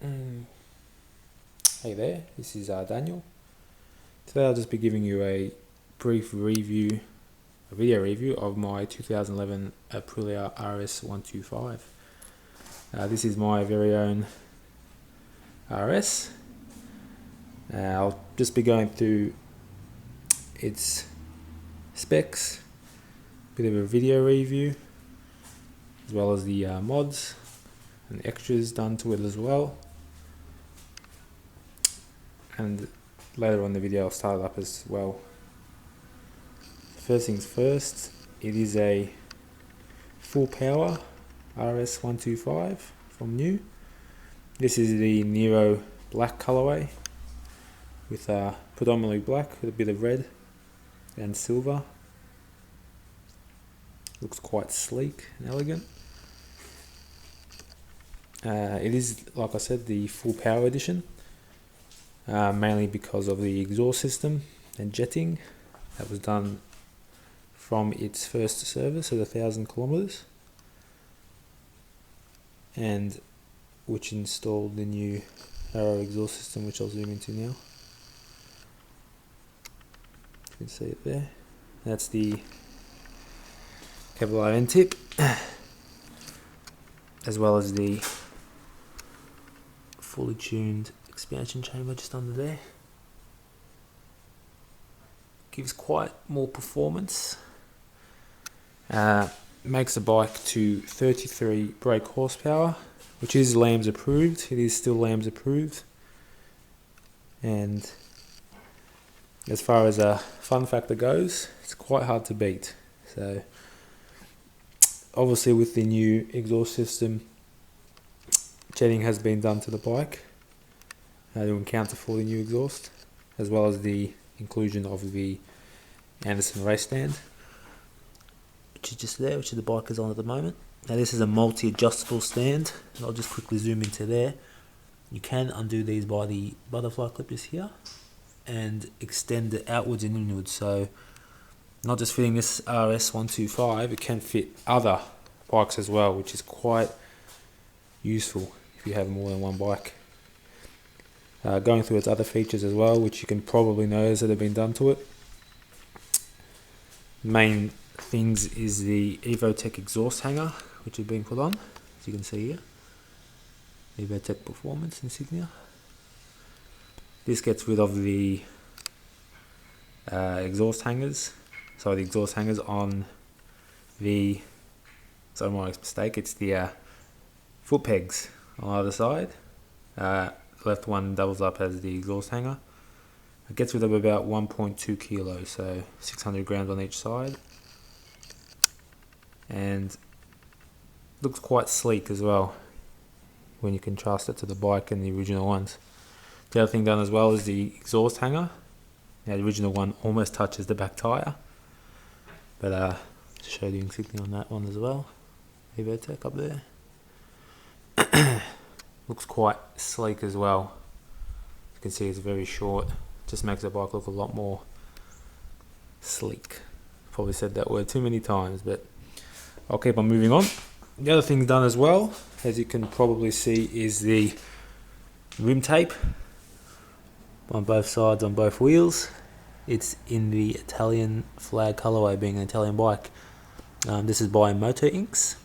Hey there, this is Daniel. Today I'll just be giving you a brief review, a video review of my 2011 Aprilia RS125. This is my very own RS. I'll just be going through its specs, a bit of a video review, as well as the mods and extras done to it as well. And later on in the video I'll start it up as well. First things first, it is a full power RS125 from new. This is the Nero black colorway with predominantly black with a bit of red and silver. Looks quite sleek and elegant. It is, like I said, the full power edition. Mainly because of the exhaust system and jetting that was done from its first service at 1,000 kilometers, and which installed the new Nero exhaust system, which I'll zoom into now. You can see it there. That's the Kevlar end tip, as well as the fully tuned expansion chamber just under there. Gives quite more performance. Makes the bike to 33 brake horsepower, which is LAMS approved. It is still LAMS approved. And as far as a fun factor goes, it's quite hard to beat. So obviously with the new exhaust system, jetting has been done to the bike to encounter for the new exhaust, as well as the inclusion of the Anderson race stand, which is just there, which the bike is on at the moment. Now this is a multi-adjustable stand, and I'll just quickly zoom into there. You can undo these by the butterfly clippers here and extend it outwards and inwards, so not just fitting this RS125, it can fit other bikes as well, which is quite useful if you have more than one bike. Going through its other features as well, which you can probably notice that have been done to it. Main things is the Evotech exhaust hanger, which has been put on, as you can see here. Evotech Performance insignia. This gets rid of the exhaust hangers. So the exhaust hangers on the, sorry, my mistake, it's the foot pegs on either side. Left one doubles up as the exhaust hanger. It gets rid of about 1.2 kilos, so 600 grams on each side, and looks quite sleek as well when you contrast it to the bike and the original ones. The other thing done as well is the exhaust hanger. Now the original one almost touches the back tyre, but to show the insignia on that one as well, Evotech up there. Looks quite sleek as well. You can see it's very short. Just makes the bike look a lot more sleek. Probably said that word too many times, but I'll keep on moving on. The other thing done as well, as you can probably see, is the rim tape on both sides on both wheels. It's in the Italian flag colorway, being an Italian bike. This is by Moto Inks.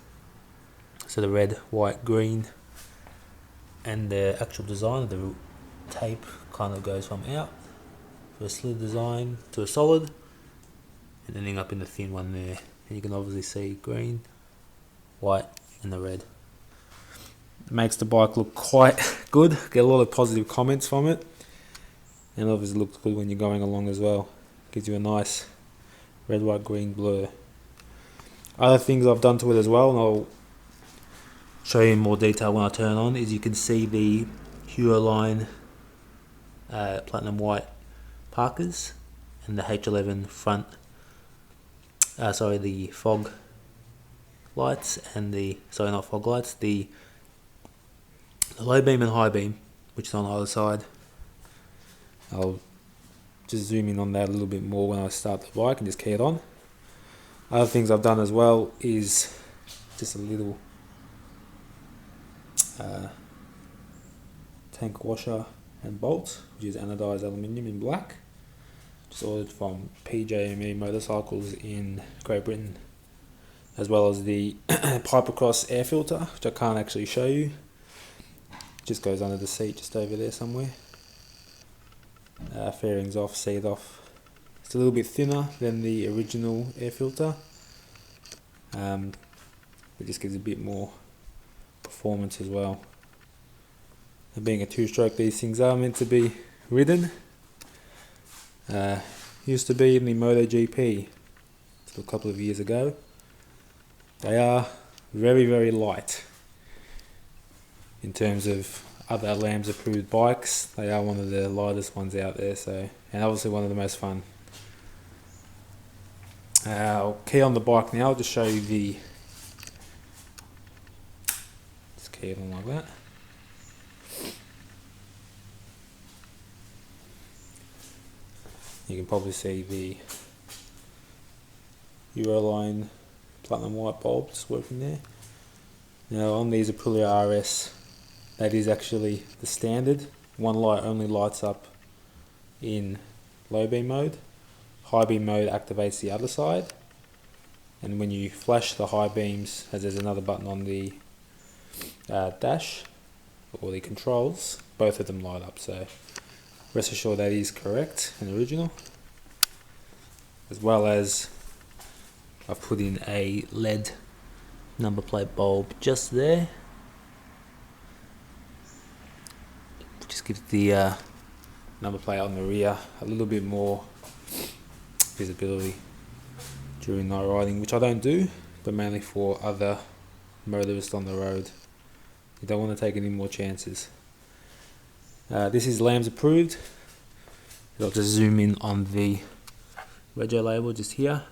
So the red, white, green, and the actual design of the tape kind of goes from out for a slid design to a solid, and ending up in the thin one there. And you can obviously see green, white, and the red. It makes the bike look quite good. Get a lot of positive comments from it, and obviously looks good when you're going along as well. Gives you a nice red, white, green blur. Other things I've done to it as well, and I'll show you in more detail when I turn on, is you can see the Euroline platinum white Parkers and the H11 front, the fog lights and the, not fog lights, the low beam and high beam, which is on either side. I'll just zoom in on that a little bit more when I start the bike and just key it on. Other things I've done as well is just a little tank washer and bolt, which is anodized aluminium in black. Just ordered from PJME Motorcycles in Great Britain, as well as the Pipercross air filter, which I can't actually show you. It just goes under the seat, just over there somewhere. Fairings off, seat off. It's a little bit thinner than the original air filter. It just gives a bit more performance as well. And being a two-stroke, these things are meant to be ridden. Used to be in the MotoGP a couple of years ago. They are very, very light in terms of other LAMS approved bikes. They are one of the lightest ones out there, so, and obviously one of the most fun. I'll key on the bike now. I'll just show you the, just key it on like that. You can probably see the Euroline platinum white bulb just working there. Now on these Aprilia RS, that is actually the standard. One light only lights up in low beam mode. High beam mode activates the other side, and when you flash the high beams, as there's another button on the dash or the controls, both of them light up. So rest assured that is correct and original. As well as I've put in a LED number plate bulb just there. Just gives the number plate on the rear a little bit more visibility during night riding, which I don't do, but mainly for other motorists on the road. You don't want to take any more chances. This is LAMS approved. I'll just zoom in on the rego label just here.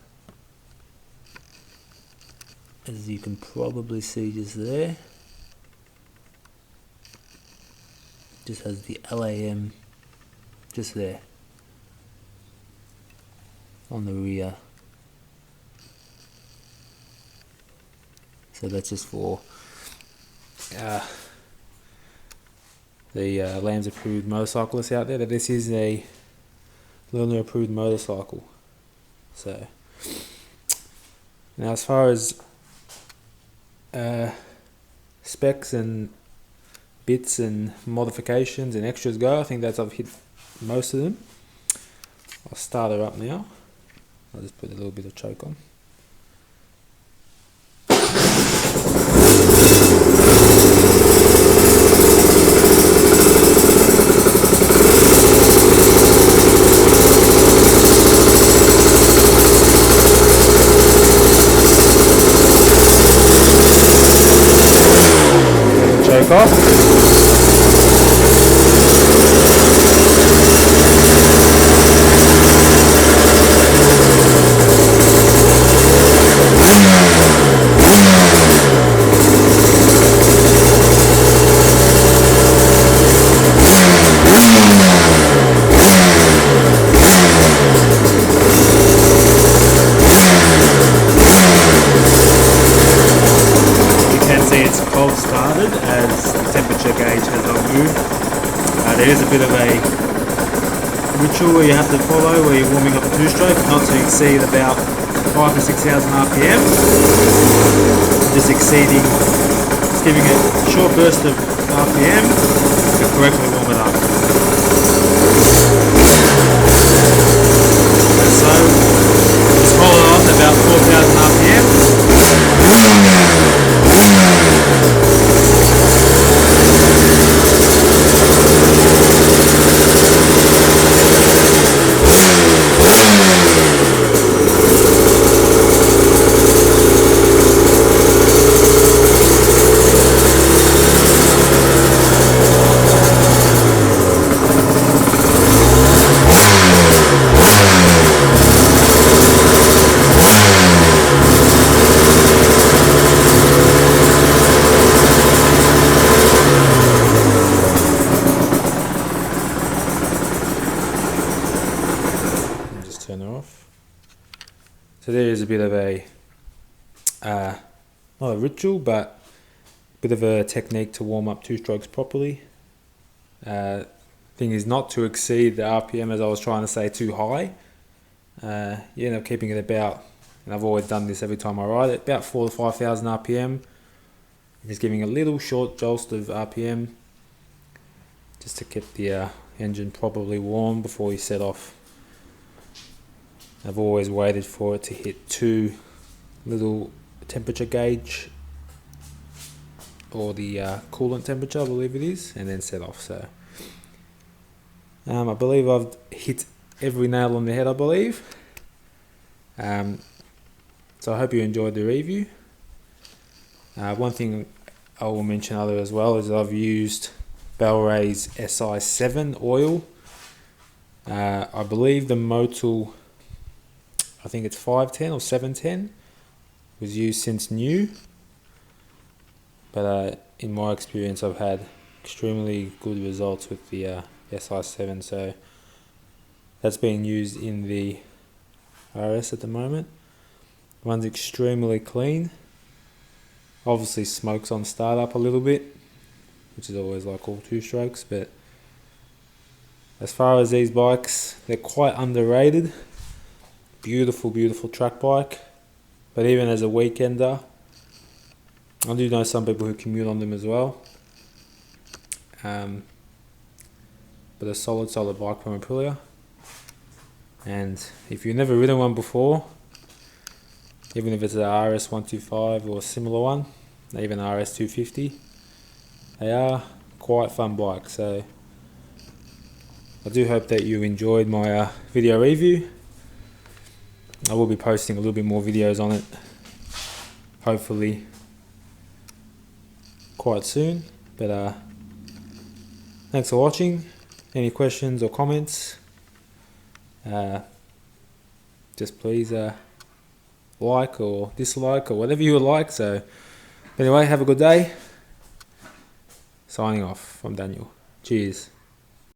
As you can probably see just there. Just has the LAM just there on the rear. So that's just for the LAMS approved motorcyclists out there, that this is a learner approved motorcycle. So now as far as specs and bits and modifications and extras go, I think that's, I've hit most of them. I'll start her up now. I'll just put a little bit of choke on. Choke off. Started as the temperature gauge has not moved. There is a bit of a ritual where you have to follow, where you're warming up a two-stroke not to exceed about 5,000 to 6,000 RPM. Just exceeding, just giving it a short burst of RPM to correctly warm it up. So just hold it on to about 4,000 RPM. Turn her off. So there is a bit of a not a ritual, but a bit of a technique to warm up two strokes properly. Thing is not to exceed the RPM, as I was trying to say, too high. You end up keeping it about, and I've always done this every time I ride it, about 4,000 to 5,000 RPM. Just giving a little short jolt of RPM just to keep the engine properly warm before you set off. I've always waited for it to hit 2 little temperature gauge, or the coolant temperature, I believe it is, and then set off. So I believe I've hit every nail on the head, I believe. So I hope you enjoyed the review. One thing I will mention other as well is I've used Bel-Ray's SI7 oil. I believe the Motul, I think it's 510 or 710, was used since new. But in my experience, I've had extremely good results with the SI7. So that's being used in the RS at the moment. Runs extremely clean. Obviously smokes on startup a little bit, which is always like all 2-strokes, but as far as these bikes, they're quite underrated. Beautiful, beautiful track bike, but even as a weekender, I do know some people who commute on them as well. But a solid bike from Aprilia. And if you've never ridden one before, even if it's an RS125 or a similar one, even RS250, they are quite fun bikes. So I do hope that you enjoyed my video review. I will be posting a little bit more videos on it, hopefully quite soon. But thanks for watching. Any questions or comments, just please like or dislike or whatever you would like. So anyway, have a good day. Signing off from Daniel. Cheers.